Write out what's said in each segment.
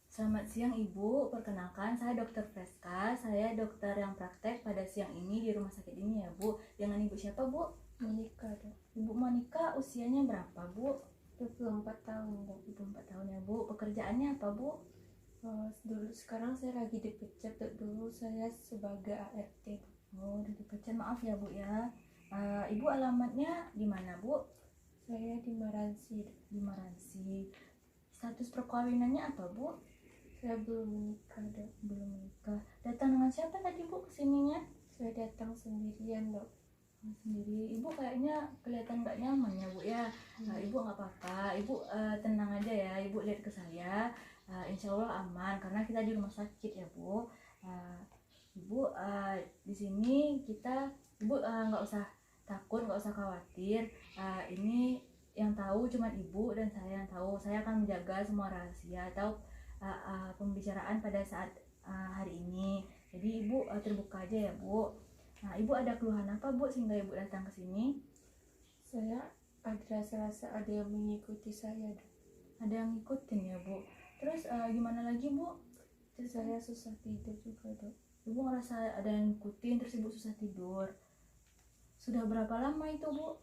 Selamat siang Ibu, perkenalkan saya Dr. Freska. Saya dokter yang praktek pada siang ini di rumah sakit ini ya Bu. Dengan Ibu siapa Bu? Monika, Dok. Ibu Monika usianya berapa Bu? 24 tahun, Dok. 24 tahun ya Bu. Pekerjaannya apa Bu? Sekarang saya lagi dipecat, Dok. Dulu saya sebagai ART, Dok. Oh, udah dipecat, maaf ya Bu ya. Ibu alamatnya di mana Bu? Saya di Maransi, Dok. Di Maransi. Status perkawinannya apa Bu? Saya belum menikah, Dok. Belum menikah. Datang dengan siapa tadi Bu kesininya? Saya datang sendirian, Dok. Sendiri. Ibu kayaknya kelihatan nggak nyaman ya Bu ya. Ibu nggak apa-apa, Ibu tenang aja ya. Ibu lihat ke saya, insya Allah aman karena kita di rumah sakit ya Bu. Ibu di sini Ibu nggak usah takut, nggak usah khawatir. Ini yang tahu cuma Ibu dan saya yang tahu. Saya akan menjaga semua rahasia atau pembicaraan pada saat hari ini. Jadi Ibu terbuka aja ya Bu. Nah, Ibu ada keluhan apa Bu sehingga Ibu datang ke sini? Saya ada rasa-rasa ada yang mengikuti saya, Dok. Ada yang ngikutin ya Bu. Terus gimana lagi Bu? Terus saya susah tidur juga, Dok. Ibu ngerasa ada yang ngikutin terus Ibu susah tidur. Sudah berapa lama itu Bu?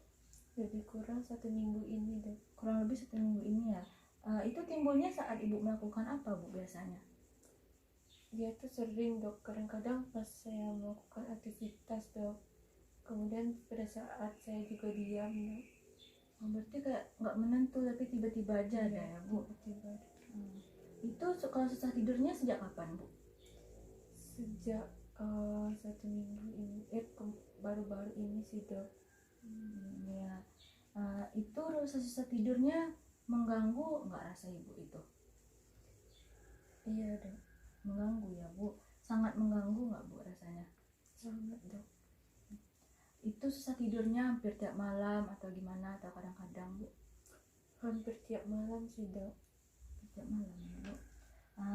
Lebih kurang 1 minggu ini, Dok. Kurang lebih 1 minggu ini ya. Itu timbulnya saat Ibu melakukan apa Bu biasanya? Dia tuh sering, Dok. Kadang-kadang pas saya melakukan aktivitas, Dok. Kemudian pada saat saya juga diam, Dok. Berarti kayak nggak menentu tapi tiba-tiba aja ada ya Bu. Tiba-tiba. Itu kalau susah tidurnya sejak kapan Bu? Sejak 1 minggu ini, baru-baru ini sih, Dok. Ya. Itu rasa susah tidurnya mengganggu nggak rasa Ibu itu? Iya, Dok. Mengganggu ya Bu. Sangat mengganggu nggak Bu rasanya? Sangat, Dok. Itu susah tidurnya hampir tiap malam atau gimana atau kadang-kadang Bu? Hampir tiap malam sih, Dok. Tiap malam ya Bu.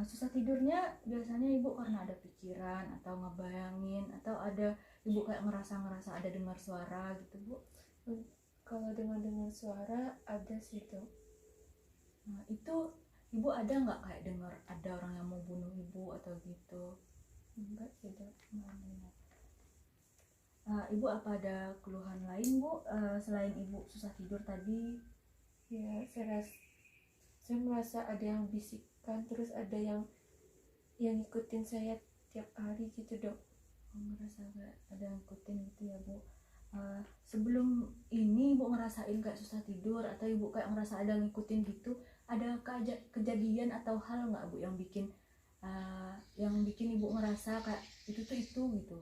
Susah tidurnya biasanya Ibu karena ada pikiran atau ngebayangin atau ada Ibu kayak ngerasa ada dengar suara gitu Bu? Kalau dengar suara ada sih, Dok. Itu Ibu ada nggak kayak dengar ada orang yang mau bunuh Ibu atau gitu? Enggak sih, Dok. Ibu apa ada keluhan lain Bu selain Ibu susah tidur tadi? Ya, saya merasa ada yang bisikan, terus ada yang ngikutin saya tiap hari gitu, Dok. Ngerasa kayak ada yang ngikutin gitu ya Bu. Sebelum ini Ibu ngerasain kayak susah tidur atau Ibu kayak ngerasa ada yang ngikutin gitu, ada kejadian atau hal nggak Bu yang bikin Ibu ngerasa kayak itu gitu?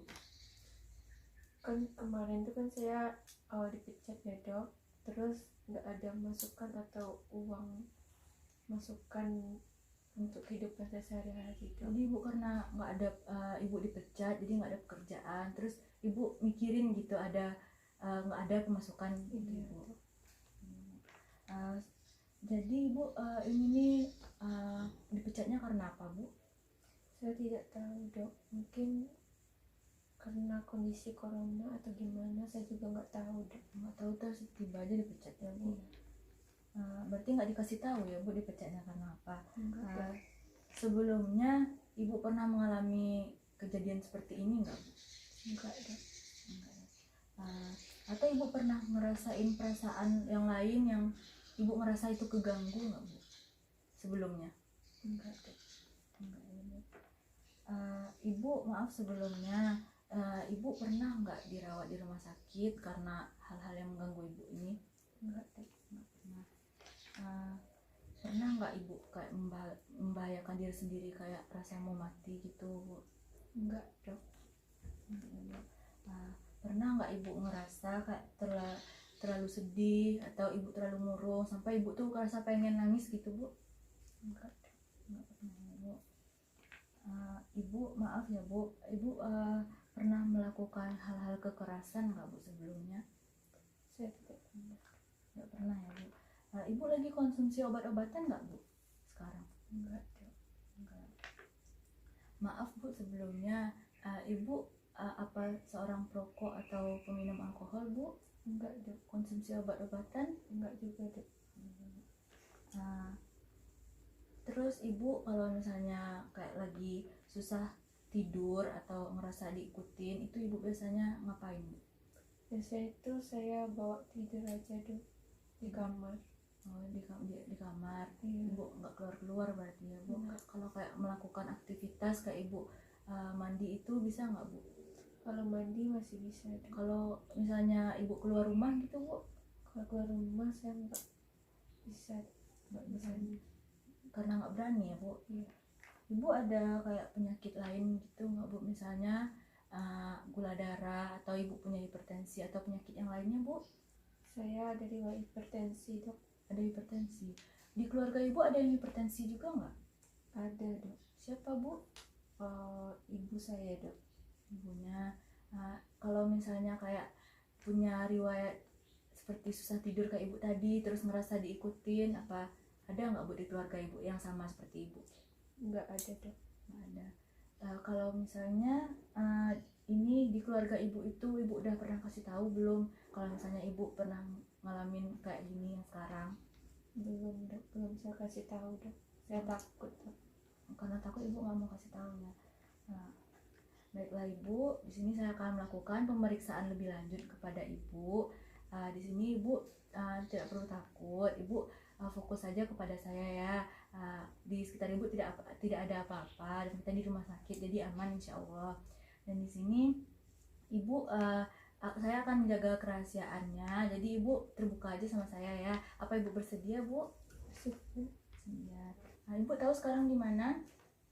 Kan kemarin tuh kan saya dipecat ya, Dok. Terus nggak ada masukan atau uang masukan untuk kehidupan saya sehari-hari, Dok. Jadi Ibu karena nggak ada Ibu dipecat jadi nggak ada pekerjaan, terus Ibu mikirin gitu ada nggak ada pemasukan gitu Iya, Bu. Dok. Jadi Ibu ini dipecatnya karena apa Bu? Saya tidak tahu, Dok. Mungkin karena kondisi corona atau gimana, saya juga nggak tahu, Dok. Nggak tahu terus tiba aja dipecat ya Bu. Berarti nggak dikasih tahu ya Bu dipecatnya karena apa? Enggak, Dok. Sebelumnya Ibu pernah mengalami kejadian seperti ini nggak Bu? Enggak, Dok. Atau Ibu pernah ngerasain perasaan yang lain yang Ibu ngerasa itu keganggu nggak Bu sebelumnya? Enggak, Dok. Ibu maaf sebelumnya, Ibu pernah nggak dirawat di rumah sakit karena hal-hal yang mengganggu Ibu ini? Enggak, Dok. Nggak pernah. Pernah nggak Ibu kayak membahayakan diri sendiri kayak rasa mau mati gitu Bu? Enggak, Dok. Pernah nggak Ibu ngerasa kayak terlalu sedih atau Ibu terlalu murung sampai Ibu tuh ngerasa pengen nangis gitu Bu? Enggak, Dok. Nggak pernah ya Bu. Ibu maaf ya Bu, Ibu pernah melakukan hal-hal kekerasan nggak Bu sebelumnya? Saya tidak pernah. Nggak pernah ya Bu. Ibu lagi konsumsi obat-obatan nggak Bu sekarang? Enggak, Dok. Enggak. Maaf Bu sebelumnya, Ibu apa seorang perokok atau peminum alkohol Bu? Enggak, Dok. konsumsi obat-obatan? Enggak juga dok. Nah, terus ibu kalau misalnya kayak lagi susah tidur atau ngerasa diikutin, itu ibu biasanya ngapain, Bu? Biasanya itu saya bawa tidur aja dok di kamar. Oh, di kamar. Iya. Ibu nggak keluar-keluar berarti ya, Bu? Enggak. Kalau kayak melakukan aktivitas kayak ibu mandi itu bisa nggak, Bu? Kalau mandi masih bisa dok. Kalau misalnya ibu keluar rumah gitu, Bu? Kalau keluar rumah saya enggak bisa. Nggak bisa. Karena nggak berani ya, Bu? Iya. Ibu ada kayak penyakit lain gitu nggak, Bu? Misalnya gula darah, atau ibu punya hipertensi atau penyakit yang lainnya, Bu? Saya ada riwayat hipertensi dok. Ada hipertensi. Di keluarga ibu ada yang hipertensi juga nggak? Ada dok. Siapa, Bu? Ibu saya dok. Ibunya. Kalau misalnya kayak punya riwayat seperti susah tidur kayak ibu tadi, terus ngerasa diikutin, apa ada nggak, Bu, di keluarga ibu yang sama seperti ibu? Enggak ada dok. Nggak ada. Kalau misalnya ini di keluarga ibu itu ibu udah pernah kasih tahu belum kalau misalnya ibu pernah ngalamin kayak gini yang sekarang? Belum dok. Belum saya kasih tahu dok. Saya takut dok. Karena takut ibu nggak mau kasih tahu ya. Nah, baiklah ibu, di sini saya akan melakukan pemeriksaan lebih lanjut kepada ibu. Di sini ibu tidak perlu takut, ibu fokus saja kepada saya ya. Di sekitar ibu tidak ada apa-apa, dan kita di rumah sakit jadi aman insya Allah. Dan di sini ibu saya akan menjaga kerahasiaannya, jadi ibu terbuka aja sama saya ya. Apa ibu bersedia, Bu? Bersedia. Nah, ibu tahu sekarang di mana?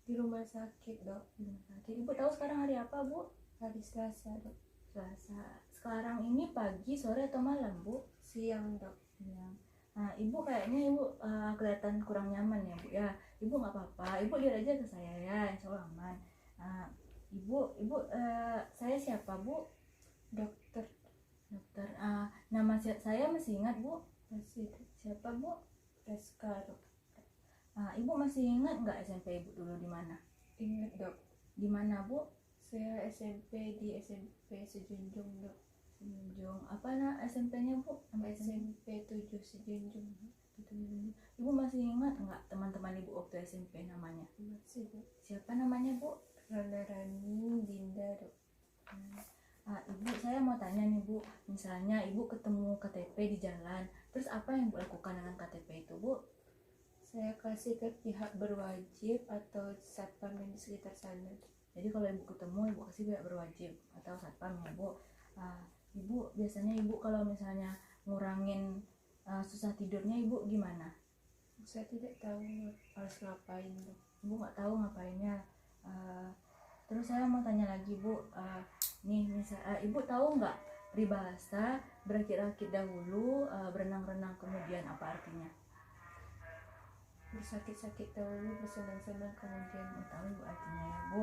Di rumah sakit dok. Di rumah sakit. Ibu tahu sekarang hari apa, Bu? Hari Selasa dok. Selasa. Sekarang ini pagi, sore atau malam, Bu? Siang dok. Siang. Nah, ibu kayaknya ibu kelihatan kurang nyaman ya, Bu ya. Ibu nggak apa-apa, ibu lihat aja ke saya ya, insya Allah aman. Ibu saya siapa, Bu? Dokter. Dokter. Nama saya masih ingat, Bu? Masih dok. Siapa, Bu? Reska dok. Ibu masih ingat nggak SMP ibu dulu di mana? Ingat dok. Di mana, Bu? Saya SMP di SMP Sejunjung dok. Sejunjung. Apa SMP-nya, Bu? SMP 7 Sejunjung. Ibu masih ingat nggak teman-teman ibu waktu SMP namanya? Masih dok. Siapa namanya, Bu? Rana Rani Dinda dok. Ibu, saya mau tanya nih, Bu. Misalnya ibu ketemu KTP di jalan, terus apa yang ibu lakukan dengan KTP itu, Bu? Saya kasih ke pihak berwajib atau satpam yang di sekitar sana. Jadi kalau ibu ketemu, ibu kasih pihak berwajib atau satpam ya, Bu. Ibu biasanya ibu kalau misalnya ngurangin susah tidurnya ibu gimana? Saya tidak tahu harus ngapain dok. Ibu nggak tahu ngapainnya. Terus saya mau tanya lagi, Bu. Nih ibu tahu nggak peribahasa berakit-rakit dahulu, berenang-renang kemudian, apa artinya? Bersakit-sakit dahulu, bersenang-senang kemudian. Tahu ibu artinya ya, Bu.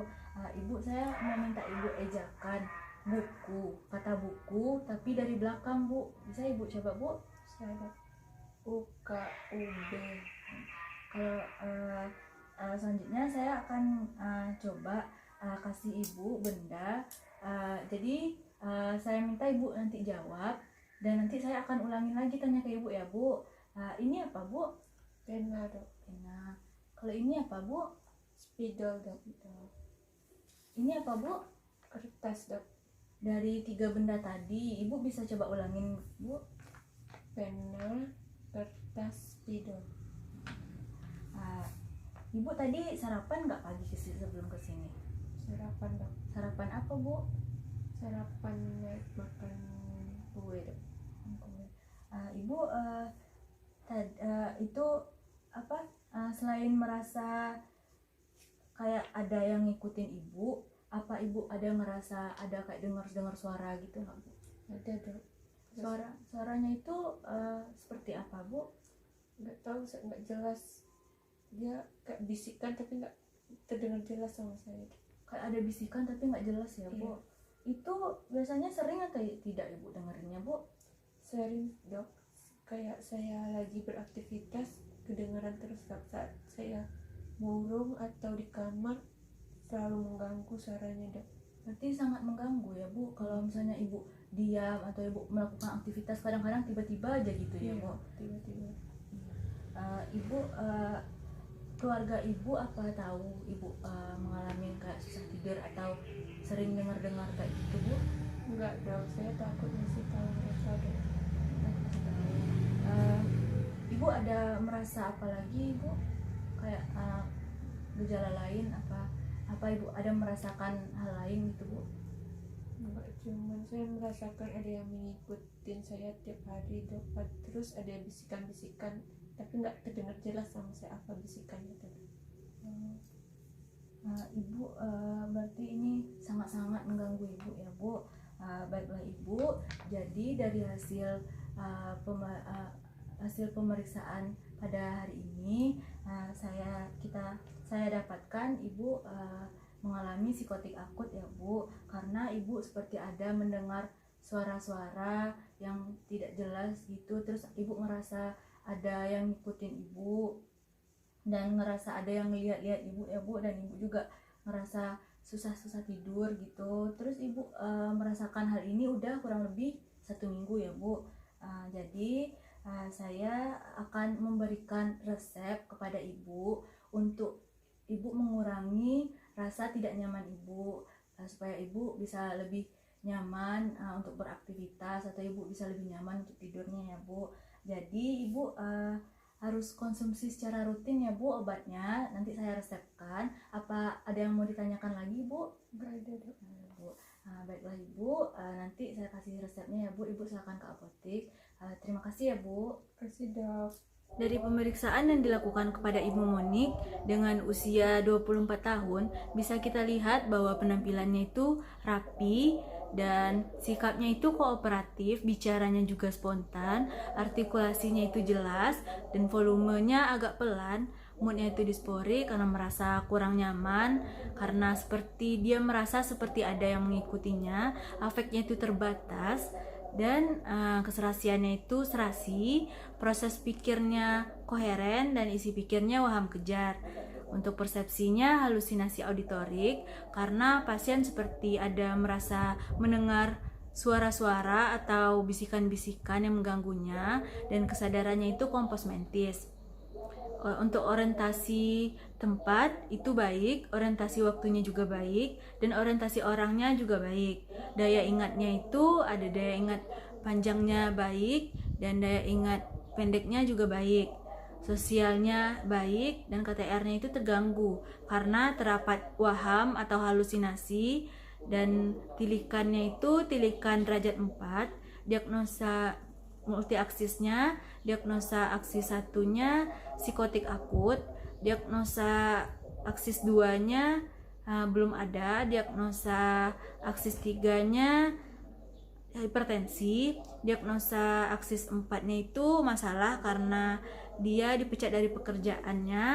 Ibu, saya mau minta ibu ejakan kata buku tapi dari belakang, Bu. Bisa ibu coba, Bu? Saya dok. UKUB. Kalau selanjutnya saya akan coba kasih ibu benda. Jadi saya minta ibu nanti jawab, dan nanti saya akan ulangin lagi tanya ke ibu ya, Bu. Ini apa, Bu? Pena dok. Pena. Kalau ini apa, Bu? Spidol dok. Ini apa, Bu? Kertas dok. Dari 3 benda tadi ibu bisa coba ulangin, Bu? Pena, kertas, spidol. Ibu tadi sarapan nggak pagi sebelum kesini? Sarapan dok. Sarapan apa, Bu? Sarapan makan kue dok. Ibu itu apa? Selain merasa kayak ada yang ngikutin ibu, apa ibu ada ngerasa ada kayak dengar suara gitu nggak, Bu? Ada dok. Suaranya itu seperti apa, Bu? Nggak tahu, nggak jelas. Dia kayak bisikan tapi nggak terdengar jelas sama saya. Kayak ada bisikan tapi nggak jelas ya, Bu? Iya. Itu biasanya sering atau tidak ibu dengerinnya, Bu? Sering dok. Kayak saya lagi beraktivitas kedengaran terus saat saya murung atau di kamar, selalu mengganggu suaranya dok. Berarti sangat mengganggu ya, Bu. Kalau misalnya ibu diam atau ibu melakukan aktivitas kadang-kadang tiba-tiba aja gitu ya Iya, bu. tiba-tiba. Ibu keluarga ibu apa tahu ibu mengalami kayak susah tidur atau sering dengar-dengar kayak gitu bu? Enggak dong, saya takut ngasih tahu mereka deh. Ibu ada merasa apa lagi ibu kayak gejala lain apa ibu ada merasakan hal lain gitu bu? Enggak, cuman saya merasakan ada yang mengikutin saya tiap hari dapat, terus ada bisikan-bisikan tapi nggak terdengar jelas sama saya apa bisikannya tadi. Ibu berarti ini sangat-sangat mengganggu ibu ya bu. Baiklah ibu, jadi dari hasil hasil pemeriksaan pada hari ini saya dapatkan ibu mengalami psikotik akut ya bu, karena ibu seperti ada mendengar suara-suara yang tidak jelas gitu, terus ibu ngerasa ada yang ngikutin ibu dan ngerasa ada yang ngeliat-liat ibu ya bu, dan ibu juga ngerasa susah-susah tidur gitu. Terus ibu merasakan hal ini udah kurang lebih 1 minggu ya bu. Jadi saya akan memberikan resep kepada ibu untuk ibu mengurangi rasa tidak nyaman ibu, supaya ibu bisa lebih nyaman untuk beraktivitas, atau ibu bisa lebih nyaman untuk tidurnya ya bu. Jadi ibu harus konsumsi secara rutin ya bu obatnya, nanti saya resepkan. Apa ada yang mau ditanyakan lagi bu? Enggak ada dok. Bu. Baiklah ibu, nanti saya kasih resepnya ya bu, ibu silakan ke apotek. Terima kasih ya bu. Kasih dok. Dari pemeriksaan yang dilakukan kepada Ibu Monik dengan usia 24 tahun, bisa kita lihat bahwa penampilannya itu rapi dan sikapnya itu kooperatif, bicaranya juga spontan, artikulasinya itu jelas dan volumenya agak pelan. Moodnya itu disporik karena merasa kurang nyaman, karena dia merasa seperti ada yang mengikutinya, afeknya itu terbatas, dan keserasiannya itu serasi, proses pikirnya koheren, dan isi pikirnya waham kejar. Untuk persepsinya halusinasi auditorik, karena pasien seperti ada merasa mendengar suara-suara atau bisikan-bisikan yang mengganggunya, dan kesadarannya itu kompos mentis. Untuk orientasi tempat itu baik, orientasi waktunya juga baik, dan orientasi orangnya juga baik. Daya ingatnya itu ada daya ingat panjangnya baik dan daya ingat pendeknya juga baik. Sosialnya baik dan KTR-nya itu terganggu karena terdapat waham atau halusinasi, dan tilikannya itu tilikan derajat 4, diagnosa multiaksisnya, diagnosa aksis 1-nya psikotik akut, diagnosa aksis 2-nya belum ada, diagnosa aksis 3-nya hipertensi, diagnosa aksis 4-nya itu masalah karena dia dipecat dari pekerjaannya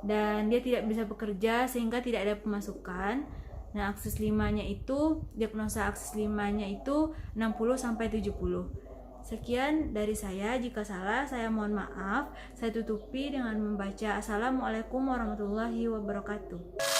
dan dia tidak bisa bekerja sehingga tidak ada pemasukan. Nah, aksis 5-nya itu, diagnosa aksis 5-nya itu 60 sampai 70. Sekian dari saya, jika salah saya mohon maaf. Saya tutupi dengan membaca Assalamualaikum warahmatullahi wabarakatuh.